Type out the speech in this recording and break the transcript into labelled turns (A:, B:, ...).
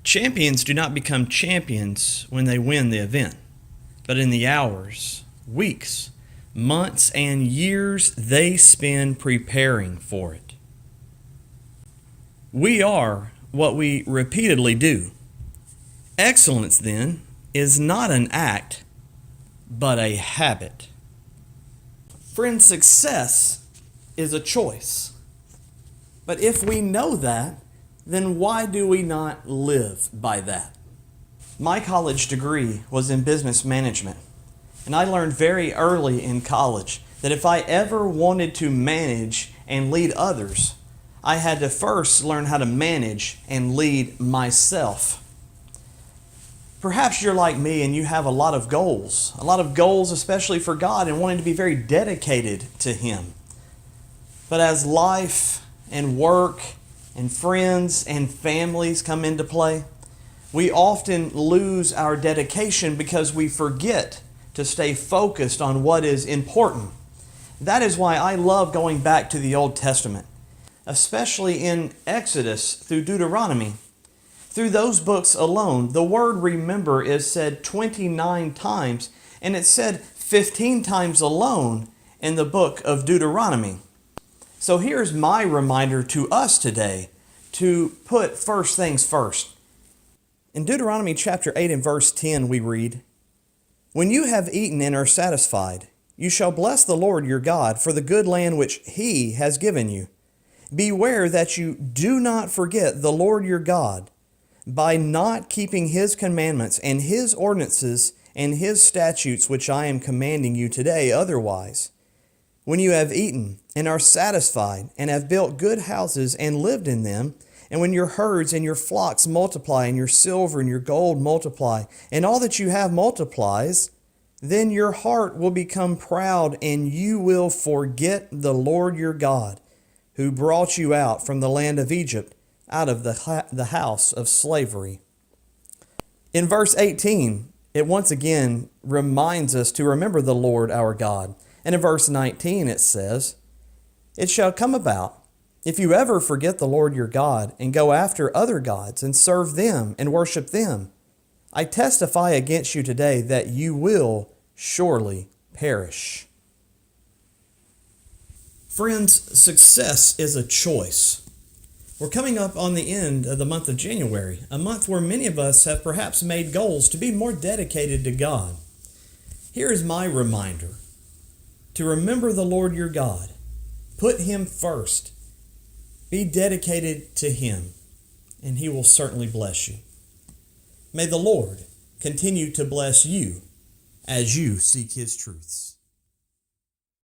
A: Champions do not become champions when they win the event, but in the hours, weeks, months, and years they spend preparing for it. We are what we repeatedly do. Excellence, then, is not an act, but a habit. Friend, success is a choice. But if we know that, then why do we not live by that? My college degree was in business management, and I learned very early in college that if I ever wanted to manage and lead others, I had to first learn how to manage and lead myself. Perhaps you're like me and you have a lot of goals especially for God, and wanting to be very dedicated to Him. But as life and work and friends and families come into play, we often lose our dedication because we forget to stay focused on what is important. That is why I love going back to the Old Testament, especially in Exodus through Deuteronomy. Through those books alone, the word remember is said 29 times, and it's said 15 times alone in the book of Deuteronomy. So here's my reminder to us today to put first things first. In Deuteronomy chapter 8 and verse 10 we read, "When you have eaten and are satisfied, you shall bless the Lord your God for the good land which He has given you. Beware that you do not forget the Lord your God by not keeping His commandments and His ordinances and His statutes which I am commanding you today otherwise. When you have eaten and are satisfied and have built good houses and lived in them, and when your herds and your flocks multiply and your silver and your gold multiply, and all that you have multiplies, then your heart will become proud and you will forget the Lord your God, who brought you out from the land of Egypt, out of the house of slavery." In verse 18, it once again reminds us to remember the Lord our God. And in verse 19 it says, "It shall come about, if you ever forget the Lord your God and go after other gods and serve them and worship them, I testify against you today that you will surely perish." Friends, success is a choice. We're coming up on the end of the month of January, a month where many of us have perhaps made goals to be more dedicated to God. Here is my reminder to remember the Lord your God. Put Him first. Be dedicated to Him, and He will certainly bless you. May the Lord continue to bless you as you seek His truths.